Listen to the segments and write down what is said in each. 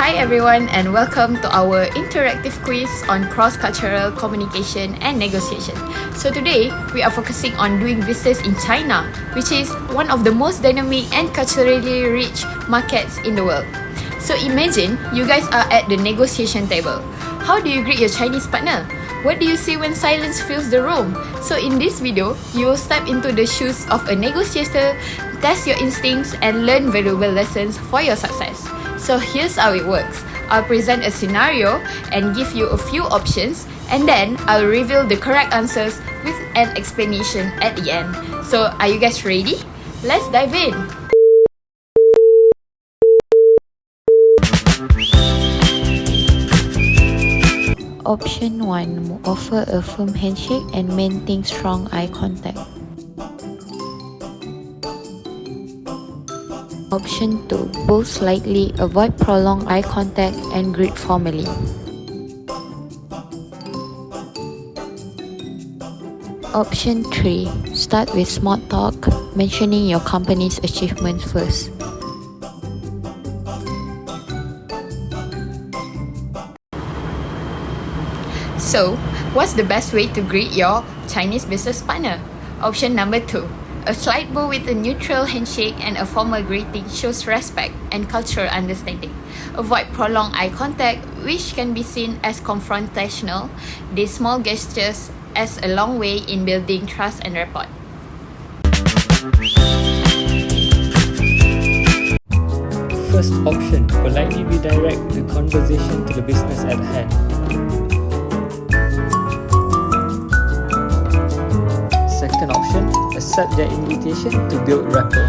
Hi everyone and welcome to our interactive quiz on cross-cultural communication and negotiation. So today, we are focusing on doing business in China, which is one of the most dynamic and culturally rich markets in the world. So imagine you guys are at the negotiation table. How do you greet your Chinese partner? What do you say when silence fills the room? So in this video, you will step into the shoes of a negotiator, test your instincts and learn valuable lessons for your success. So here's how it works. I'll present a scenario and give you a few options, and then I'll reveal the correct answers with an explanation at the end. So are you guys ready? Let's dive in. Option 1. Offer a firm handshake and maintain strong eye contact. Option 2. Both slightly, avoid prolonged eye contact and greet formally. Option 3. Start with small talk, mentioning your company's achievements first. So, what's the best way to greet your Chinese business partner? Option number 2. A slight bow with a neutral handshake and a formal greeting shows respect and cultural understanding. Avoid prolonged eye contact, which can be seen as confrontational. These small gestures as a long way in building trust and rapport. First option, politely redirect the conversation to the business at hand. Second option, accept their invitation to build rapport.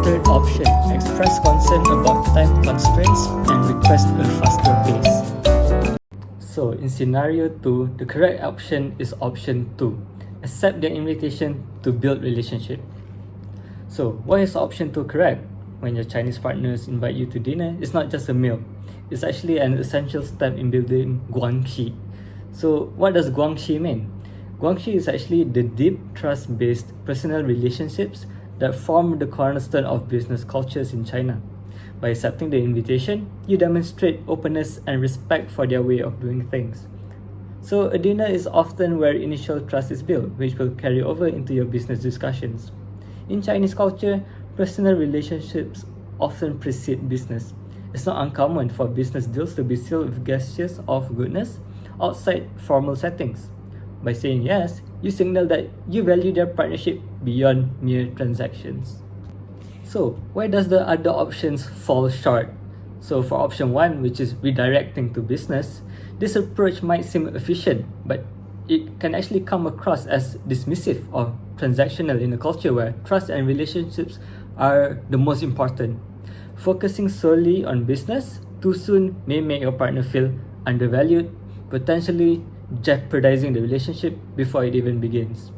Third option, express concern about time constraints and request a faster pace. So in scenario 2, the correct option is option 2. Accept their invitation to build relationship. So why is option 2 correct? When your Chinese partners invite you to dinner, it's not just a meal. It's actually an essential step in building guanxi. So what does guanxi mean? Guanxi is actually the deep trust-based personal relationships that form the cornerstone of business cultures in China. By accepting the invitation, you demonstrate openness and respect for their way of doing things. So a dinner is often where initial trust is built, which will carry over into your business discussions. In Chinese culture, personal relationships often precede business. It's not uncommon for business deals to be sealed with gestures of goodness outside formal settings. By saying yes, you signal that you value their partnership beyond mere transactions. So, why does the other options fall short? So for option 1, which is redirecting to business, this approach might seem efficient, but it can actually come across as dismissive or transactional in a culture where trust and relationships are the most important. Focusing solely on business too soon may make your partner feel undervalued, potentially jeopardizing the relationship before it even begins.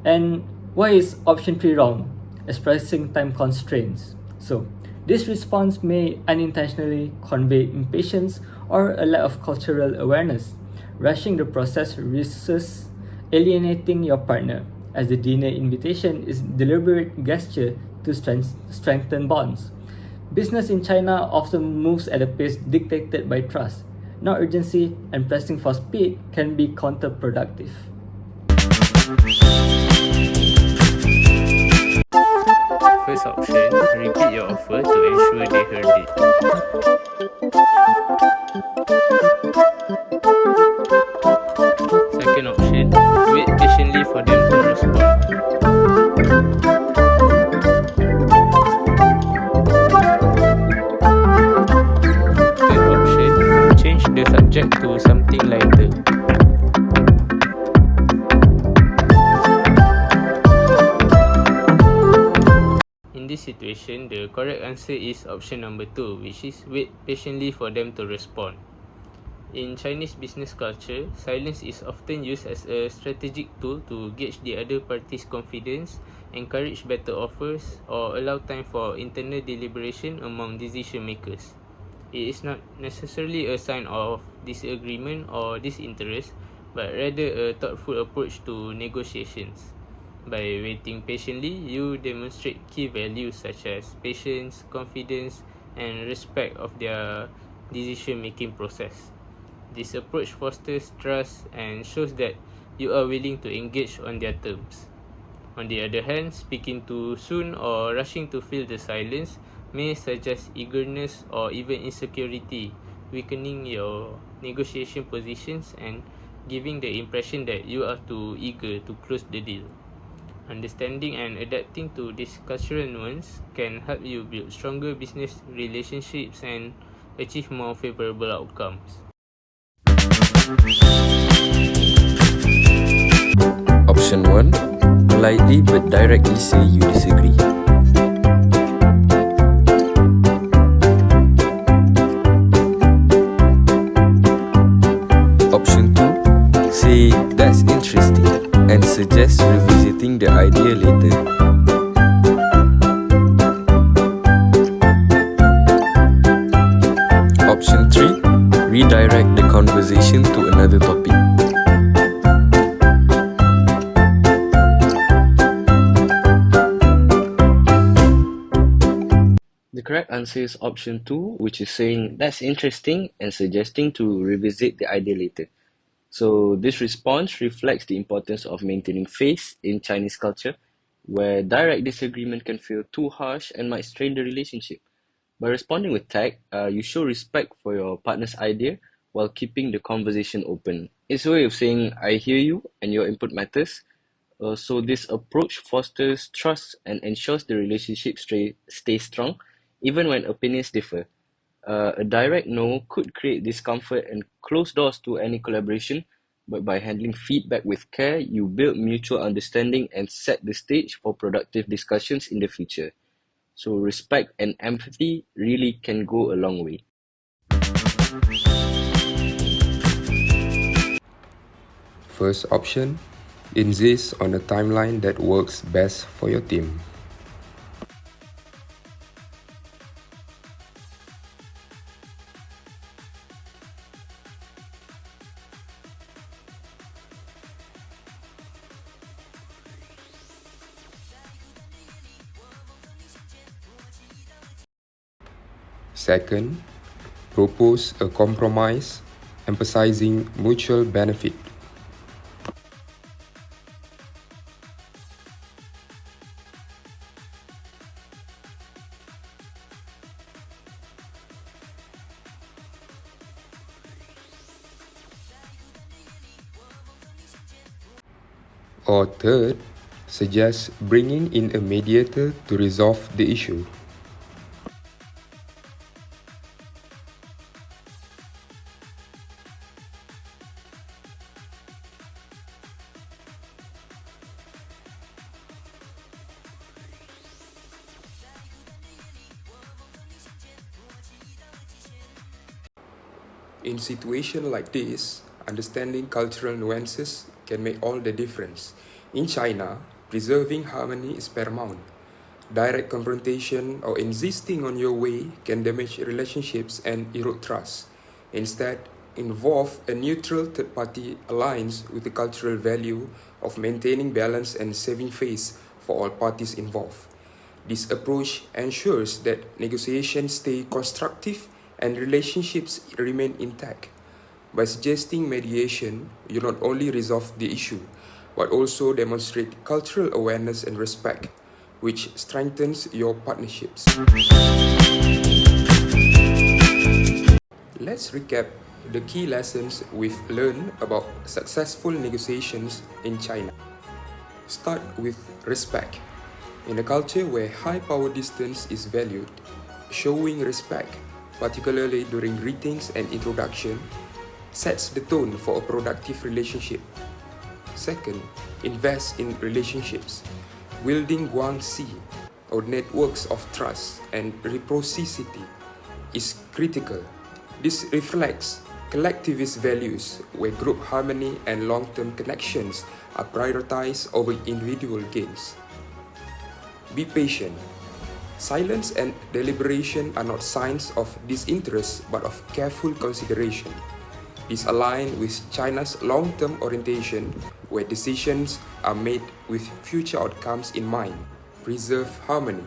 And why is option 3 wrong? Expressing time constraints. So, this response may unintentionally convey impatience or a lack of cultural awareness. Rushing the process risks alienating your partner, as the dinner invitation is a deliberate gesture to strengthen bonds. Business in China often moves at a pace dictated by trust. Now urgency and pressing for speed can be counterproductive. First option, repeat your offer to ensure they heard it. Second option, wait patiently for them to respond. Third option, change the subject to something lighter. In this situation, the correct answer is option number 2, which is wait patiently for them to respond. In Chinese business culture, silence is often used as a strategic tool to gauge the other party's confidence, encourage better offers, or allow time for internal deliberation among decision makers. It is not necessarily a sign of disagreement or disinterest, but rather a thoughtful approach to negotiations. By waiting patiently, you demonstrate key values such as patience, confidence, and respect of their decision-making process. This approach fosters trust and shows that you are willing to engage on their terms. On the other hand, speaking too soon or rushing to fill the silence may suggest eagerness or even insecurity, weakening your negotiation positions and giving the impression that you are too eager to close the deal. Understanding and adapting to this cultural nuance can help you build stronger business relationships and achieve more favorable outcomes. Option 1. Politely but directly say you disagree. Option 2. Say that's interesting and suggest revisiting the idea later. Option 3. Redirect the conversation to another topic. The correct answer is option 2, which is saying that's interesting and suggesting to revisit the idea later. So this response reflects the importance of maintaining faith in Chinese culture, where direct disagreement can feel too harsh and might strain the relationship. By responding with tact, you show respect for your partner's idea while keeping the conversation open. It's a way of saying, I hear you and your input matters. So this approach fosters trust and ensures the relationship stays strong, even when opinions differ. A direct no could create discomfort and close doors to any collaboration, but by handling feedback with care, you build mutual understanding and set the stage for productive discussions in the future. So respect and empathy really can go a long way. First option, insist on a timeline that works best for your team. Second, propose a compromise emphasizing mutual benefit. Or third, suggest bringing in a mediator to resolve the issue. In situations like this, understanding cultural nuances can make all the difference. In China, preserving harmony is paramount. Direct confrontation or insisting on your way can damage relationships and erode trust. Instead, involve a neutral third-party alliance with the cultural value of maintaining balance and saving face for all parties involved. This approach ensures that negotiations stay constructive and relationships remain intact. By suggesting mediation, you not only resolve the issue, but also demonstrate cultural awareness and respect, which strengthens your partnerships. Let's recap the key lessons we've learned about successful negotiations in China. Start with respect. In a culture where high power distance is valued, showing respect, particularly during greetings and introduction, sets the tone for a productive relationship. Second, invest in relationships. Building guanxi, or networks of trust and reciprocity, is critical. This reflects collectivist values where group harmony and long-term connections are prioritized over individual gains. Be patient. Silence and deliberation are not signs of disinterest but of careful consideration. is aligned with China's long-term orientation, where decisions are made with future outcomes in mind. Preserve harmony.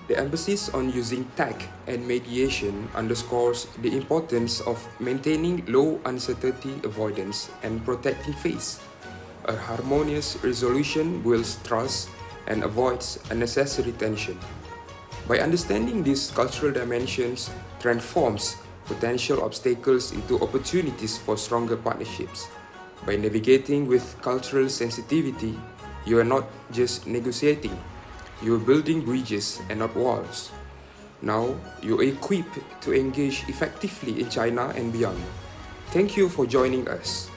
The emphasis on using tech and mediation underscores the importance of maintaining low uncertainty avoidance and protecting face. A harmonious resolution builds trust and avoids unnecessary tension. By understanding these cultural dimensions, transforms potential obstacles into opportunities for stronger partnerships. By navigating with cultural sensitivity, you are not just negotiating, you are building bridges and not walls. Now, you are equipped to engage effectively in China and beyond. Thank you for joining us.